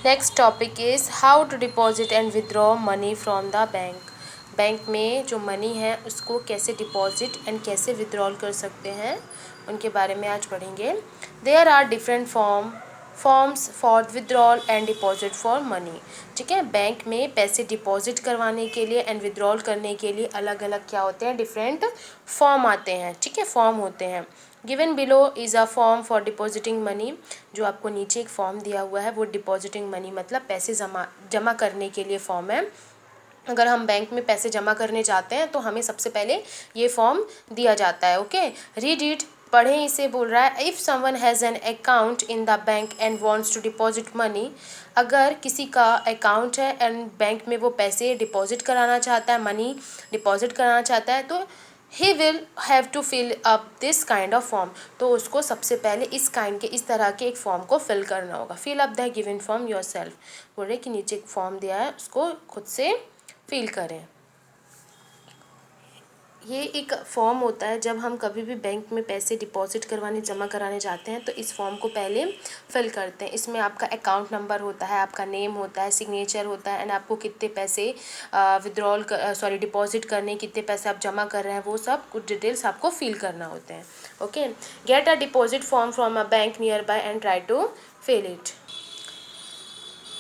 Next topic is how to deposit and withdraw money from the bank. Bank में जो money है उसको कैसे डिपॉजिट एंड कैसे विदड्रॉल कर सकते हैं उनके बारे में आज पढ़ेंगे। There are different forms for withdrawal and deposit for money. ठीक है, बैंक में पैसे डिपॉजिट करवाने के लिए एंड विदड्रॉल करने के लिए अलग अलग क्या होते हैं, डिफरेंट फॉर्म आते हैं। ठीक है, फॉर्म होते हैं। Given below is a form for depositing money. जो आपको नीचे एक फॉर्म दिया हुआ है वो डिपॉजिटिंग मनी मतलब पैसे जमा करने के लिए फॉर्म है। अगर हम बैंक में पैसे जमा करने जाते हैं तो हमें सबसे पहले ये फॉर्म दिया जाता है। ओके, रीड इट, पढ़ें इसे। बोल रहा है if someone has an account in the bank and wants to deposit money. अगर किसी का अकाउंट है एंड बैंक में वो पैसे डिपॉजिट कराना चाहता है, मनी डिपॉजिट कराना चाहता है, तो he will have to fill up this kind of form. तो उसको सबसे पहले इस तरह के एक फॉर्म को फिल करना होगा। Fill up the given form yourself. बोल रहे कि नीचे एक फॉर्म दिया है उसको खुद से फिल करें। ये एक फॉर्म होता है जब हम कभी भी बैंक में पैसे डिपॉजिट करवाने जमा कराने जाते हैं तो इस फॉर्म को पहले फिल करते हैं। इसमें आपका अकाउंट नंबर होता है, आपका नेम होता है, सिग्नेचर होता है एंड आपको कितने पैसे डिपॉजिट करने, कितने पैसे आप जमा कर रहे हैं, वो सब कुछ डिटेल्स आपको फिल करना होते हैं। Okay, get a deposit form from a bank nearby and try to fill it.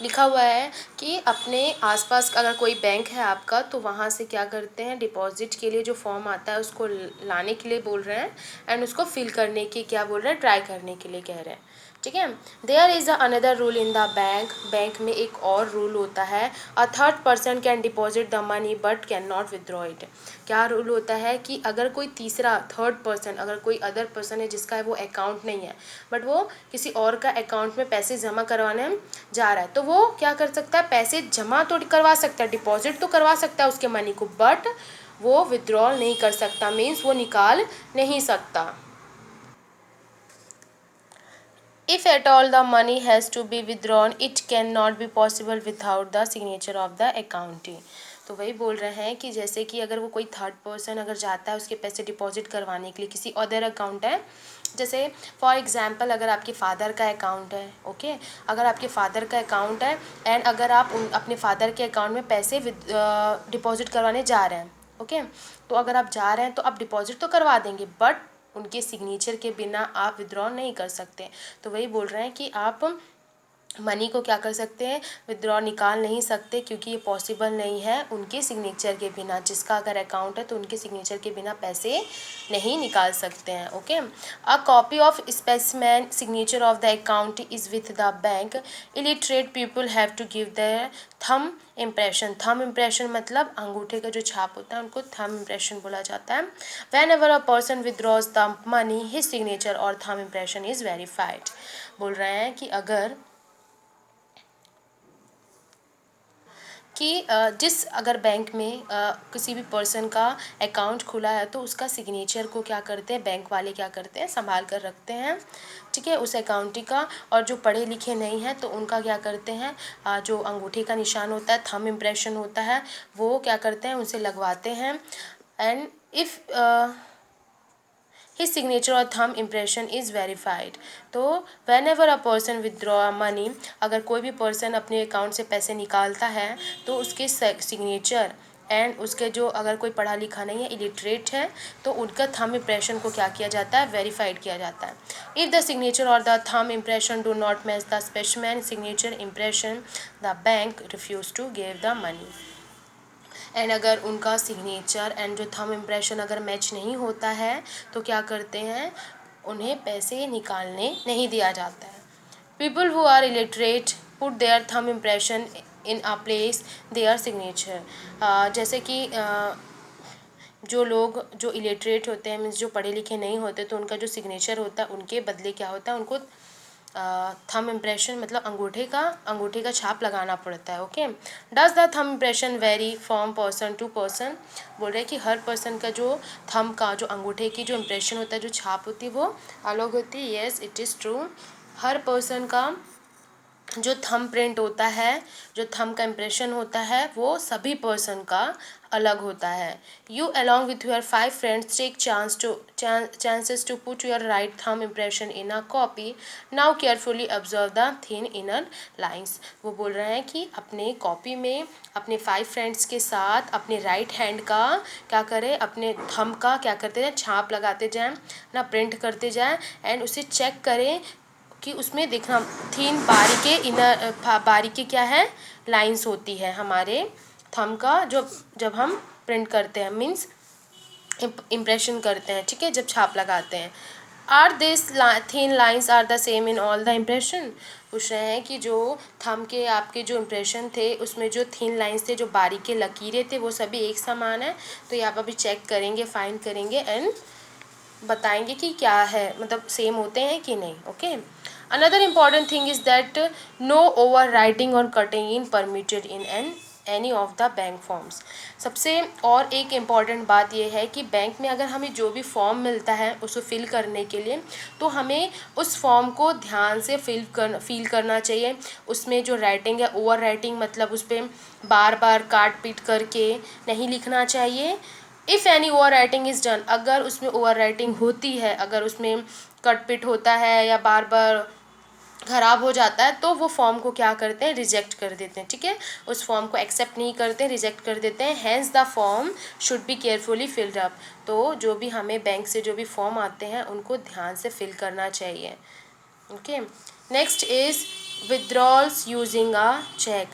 लिखा हुआ है कि अपने आसपास अगर कोई बैंक है आपका तो वहाँ से क्या करते हैं, डिपॉजिट के लिए जो फॉर्म आता है उसको लाने के लिए बोल रहे हैं एंड उसको फिल करने की क्या बोल रहे हैं, ट्राई करने के लिए कह रहे हैं। ठीक है, there is another rule in the bank. Bank में एक और रूल होता है, a third person can deposit the money but cannot withdraw it. क्या रूल होता है कि अगर कोई तीसरा थर्ड पर्सन, अगर कोई अदर पर्सन है जिसका वो अकाउंट नहीं है बट वो किसी और का अकाउंट में पैसे जमा करवाने जा रहा है, तो वो क्या कर सकता है, पैसे जमा तो करवा सकता है, डिपॉजिट तो करवा सकता है उसके मनी को, बट वो विदड्रॉल नहीं कर सकता, मीन्स वो निकाल नहीं सकता। If at all the money has to be withdrawn, it cannot be possible without the signature of the accountee। तो वही बोल रहे हैं कि जैसे कि अगर वो कोई थर्ड पर्सन अगर जाता है उसके पैसे डिपॉजिट करवाने के लिए किसी अदर अकाउंट है, जैसे फॉर एग्जांपल अगर आपके फादर का अकाउंट है, ओके, अगर आपके फादर का अकाउंट है एंड अगर आप अपने फादर के अकाउंट में पैसे डिपॉजिट करवाने जा रहे हैं, ओके, तो अगर आप जा रहे हैं तो आप डिपॉजिट तो करवा देंगे बट उनके सिग्नेचर के बिना आप विदड्रॉ नहीं कर सकते। तो वही बोल रहे हैं कि आप मनी को क्या कर सकते हैं, विदड्रॉ निकाल नहीं सकते क्योंकि ये पॉसिबल नहीं है उनके सिग्नेचर के बिना। जिसका अगर अकाउंट है तो उनके सिग्नेचर के बिना पैसे नहीं निकाल सकते हैं। Okay, a copy of specimen signature of the account is with the bank. Illiterate people have to give their thumb impression. Thumb impression मतलब अंगूठे का जो छाप होता है उनको थम इम्प्रेशन बोला जाता है। Van ever a person withdraws the money his signature और थम इम्प्रेशन इज़ वेरीफाइड। बोल रहे हैं कि अगर अगर बैंक में किसी भी पर्सन का अकाउंट खुला है तो उसका सिग्नेचर को क्या करते हैं, बैंक वाले क्या करते हैं, संभाल कर रखते हैं। ठीक है, उस अकाउंटी का। और जो पढ़े लिखे नहीं हैं तो उनका क्या करते हैं, जो अंगूठे का निशान होता है, थंब इम्प्रेशन होता है, वो क्या करते हैं, उनसे लगवाते हैं। And if his signature or thumb impression is verified। तो whenever a person withdraw money, अगर कोई भी पर्सन अपने अकाउंट से पैसे निकालता है तो उसके सिग्नेचर एंड उसके जो अगर कोई पढ़ा लिखा नहीं है, इलिटरेट है, तो उनका थंब इम्प्रेशन को क्या किया जाता है, वेरीफाइड किया जाता है। इफ़ द सिग्नेचर और the thumb impression do not match the specimen signature impression, the bank refuse to give the money. And अगर उनका सिग्नेचर एंड जो थंब इम्प्रेशन अगर मैच नहीं होता है तो क्या करते हैं, उन्हें पैसे निकालने नहीं दिया जाता है। People who are illiterate put their thumb impression in a place their signature. जैसे कि जो लोग जो इलिटरेट होते हैं, मीन्स जो पढ़े लिखे नहीं होते, तो उनका जो सिग्नेचर होता है उनके बदले क्या होता है, उनको थंब इम्प्रेशन मतलब अंगूठे का छाप लगाना पड़ता है। Okay, does the thumb impression vary from person to person. बोल रहे हैं कि हर पर्सन का जो थंब का जो अंगूठे की जो इम्प्रेशन होता है, जो छाप होती है वो अलग होती है। Yes, it is true. Her person का जो थंब प्रिंट होता है, जो थंब का इम्प्रेशन होता है, वो सभी पर्सन का अलग होता है। You along with your 5 friends take chances to put your right thumb impression in a copy. Now carefully observe the thin inner lines. वो बोल रहे हैं कि अपने कॉपी में अपने 5 फ्रेंड्स के साथ अपने राइट हैंड का क्या करें, अपने थंब का क्या करते जाएं, छाप लगाते जाएं ना, प्रिंट करते जाएं एंड उसे चेक करें कि उसमें देखना थीन बारीके इनर बारीके क्या है, लाइंस होती है हमारे थंब का जो जब हम प्रिंट करते हैं, मीन्स इम्प्रेशन करते हैं, ठीक है, जब छाप लगाते हैं। Are this thin lines are the same in all the impression. पूछ रहे हैं कि जो थंब के आपके जो इम्प्रेशन थे उसमें जो थीन लाइंस थे, जो बारीके लकीरें थे, वो सभी एक समान है। तो यहाँ पर भी चेक करेंगे, फाइंड करेंगे एंड बताएंगे कि क्या है, मतलब सेम होते हैं कि नहीं। Okay, another important thing is that no overwriting और cutting in permitted in any of the bank forms. सबसे और एक इम्पॉर्टेंट बात यह है कि बैंक में अगर हमें जो भी फॉर्म मिलता है उसको फिल करने के लिए, तो हमें उस फॉर्म को ध्यान से फिल करना चाहिए। उसमें जो राइटिंग है, ओवर राइटिंग मतलब उस पर बार बार काट पीट करके नहीं लिखना चाहिए। If any over writing is done, अगर उसमें ओवर राइटिंग होती है, अगर उसमें कट पिट होता है या बार बार ख़राब हो जाता है, तो वो फॉर्म को क्या करते हैं, रिजेक्ट कर देते हैं। ठीक है, उस फॉर्म को एक्सेप्ट नहीं करते, रिजेक्ट कर देते हैं। Hence the form should be carefully filled up. तो जो भी हमें बैंक से जो भी फॉर्म आते हैं उनको ध्यान से फिल करना चाहिए। Okay, next is withdrawals using a cheque.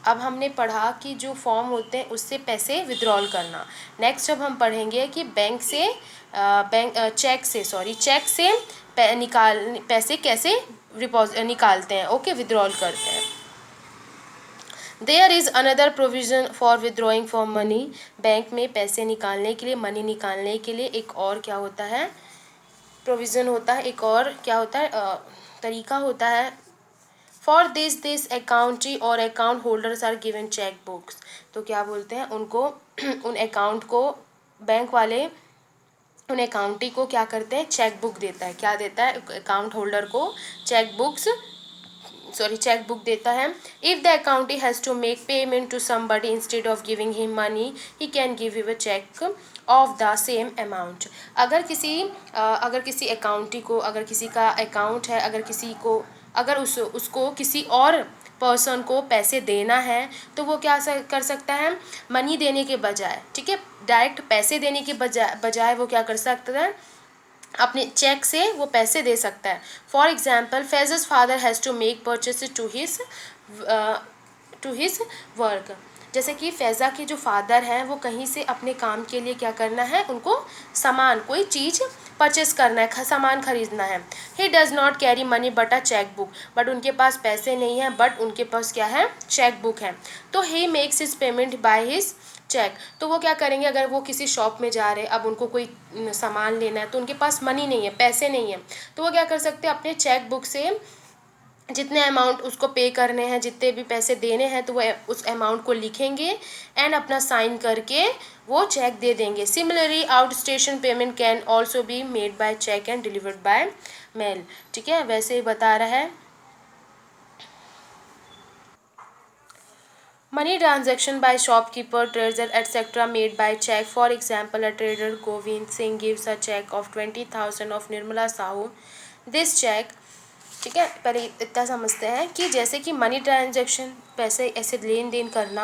अब हमने पढ़ा कि जो फॉर्म होते हैं उससे पैसे विड्रॉल करना। नेक्स्ट अब हम पढ़ेंगे कि बैंक से चेक से पैसे कैसे निकालते हैं, ओके, विड्रॉल करते हैं। There is another provision for withdrawing for money. बैंक में पैसे निकालने के लिए, मनी निकालने के लिए एक और क्या होता है, प्रोविज़न होता है, एक और क्या होता है, तरीका होता है। फॉर दिस अकाउंटी और account holders are given cheque books. तो क्या बोलते हैं उनको उन अकाउंट को बैंक वाले उन अकाउंटी को क्या करते हैं, चेक बुक देता है। क्या देता है, अकाउंट होल्डर को चेक बुक देता है। If the accountee has to make payment to somebody instead of giving him money, he can give you a cheque of the same amount. अगर किसी अकाउंटी को, अगर किसी का अकाउंट है, अगर उसको किसी और पर्सन को पैसे देना है, तो वो क्या कर सकता है, मनी देने के बजाय, ठीक है, डायरेक्ट पैसे देने के बजाय वो क्या कर सकता है, अपने चेक से वो पैसे दे सकता है। For example, Faiza's father has to make purchases to his work. जैसे कि फैज़ा के जो फादर हैं वो कहीं से अपने काम के लिए क्या करना है, उनको सामान, कोई चीज़ परचेस करना है, सामान खरीदना है। He does not carry money but a cheque book. But उनके पास पैसे नहीं हैं, बट उनके पास क्या है, चेक बुक है। तो he makes his payment by his cheque. तो वो क्या करेंगे, अगर वो किसी शॉप में जा रहे हैं, अब उनको कोई सामान लेना है, तो उनके पास मनी नहीं है, पैसे नहीं है, तो वो क्या कर सकते हैं, अपने चेक बुक से जितने अमाउंट उसको पे करने हैं, जितने भी पैसे देने हैं, तो वो उस अमाउंट को लिखेंगे एंड अपना साइन करके वो चेक दे देंगे। Similarly outstation payment can also be made by cheque and delivered by mail. ठीक है, वैसे ही बता रहा है। Money transaction by shopkeeper, treasurer, etc. made by check. For example, a trader Govind Singh gives a check of 20,000 of Nirmala Sahu. This check, ठीक है, पहले इतना समझते हैं कि जैसे कि मनी ट्रांजैक्शन, पैसे ऐसे लेन देन करना,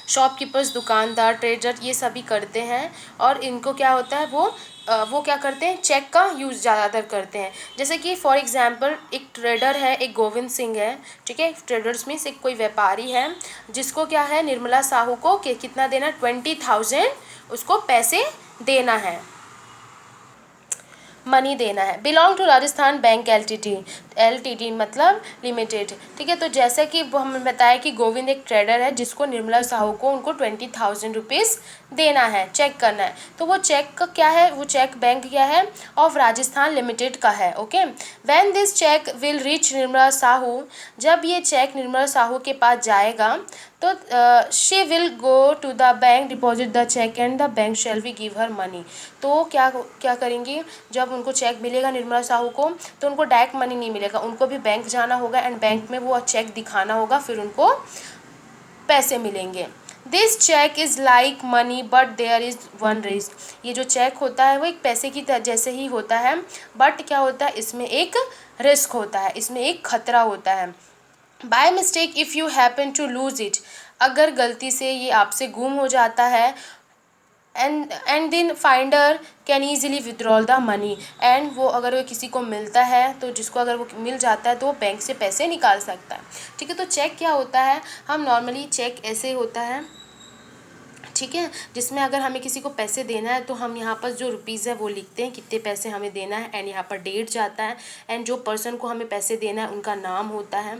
शॉपकीपर्स, दुकानदार, ट्रेडर, ये सभी करते हैं। और इनको क्या होता है, वो क्या करते हैं, चेक का यूज़ ज़्यादातर करते हैं। जैसे कि फॉर एग्जांपल एक ट्रेडर है, एक गोविंद सिंह है, ठीक है, ट्रेडर्स मीन्स एक कोई व्यापारी है जिसको क्या है, निर्मला साहू को कितना देना, 20,000 उसको पैसे देना है, मनी देना है। Belong to Rajasthan bank L T D मतलब लिमिटेड। ठीक है, तो जैसे कि वो हमें बताया कि गोविंद एक ट्रेडर है जिसको निर्मला साहू को उनको 20,000 रुपीज़ देना है, चेक करना है। तो वो चेक का क्या है, वो चेक बैंक क्या है, ऑफ राजस्थान लिमिटेड का है। Okay, when this cheque will reach Nirmala Sahu, जब ये चेक निर्मला साहू के पास जाएगा, तो she will go to the bank, deposit the cheque and the bank shall be give her money. तो क्या क्या करेंगी, जब उनको चेक मिलेगा निर्मला साहू को, तो उनको डायरेक्ट मनी नहीं मिलेगा, उनको भी बैंक जाना होगा एंड बैंक में वो चेक दिखाना होगा, फिर उनको पैसे मिलेंगे। This cheque is like money but there is one risk. ये जो चेक होता है वो एक पैसे की जैसे ही होता है, बट क्या होता है, इसमें एक रिस्क होता है, इसमें एक खतरा होता है। By mistake if you happen to lose it, अगर गलती से ये आपसे गुम हो जाता है, and then finder can easily withdrawal the money, and वो अगर वो किसी को मिलता है, तो जिसको अगर वो मिल जाता है तो वो बैंक से पैसे निकाल सकता है। ठीक है, तो चेक क्या होता है, हम नॉर्मली चेक ऐसे होता है, ठीक है, जिसमें अगर हमें किसी को पैसे देना है तो हम यहाँ पर जो रुपीज़ है वो लिखते हैं, कितने पैसे हमें देना है, एंड यहाँ पर डेट जाता है, एंड जो पर्सन को हमें पैसे देना है उनका नाम होता है,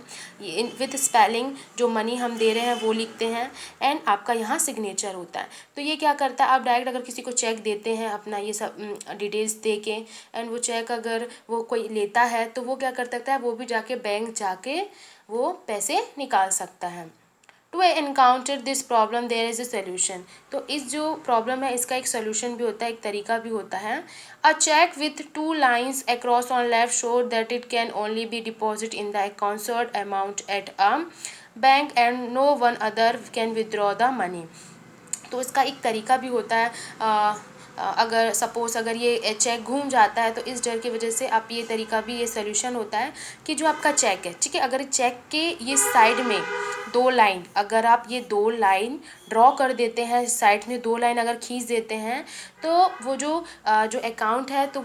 विथ स्पेलिंग जो मनी हम दे रहे हैं वो लिखते हैं, एंड आपका यहाँ सिग्नेचर होता है। तो ये क्या करता है, आप डायरेक्ट अगर किसी को चेक देते हैं अपना ये सब डिटेल्स दे के, एंड वो चेक अगर वो कोई लेता है तो वो क्या कर सकता है, वो भी जाके बैंक जाके वो पैसे निकाल सकता है। To encounter this problem there is a solution. तो इस जो प्रॉब्लम है इसका एक सोल्यूशन भी होता है, एक तरीका भी होता है। A cheque with 2 lines across on left show that it can only be deposit in the concert amount at a bank and no one other can withdraw the money. तो इसका एक तरीका भी होता है, अगर सपोज़ अगर ये चेक घूम जाता है तो इस डर की वजह से आप ये तरीका भी, ये सोल्यूशन होता है कि जो आपका चेक है, ठीक है, अगर चेक के ये साइड में 2 लाइन, अगर आप ये 2 लाइन ड्रॉ कर देते हैं, साइड में 2 लाइन अगर खींच देते हैं, तो वो जो अकाउंट है तो वो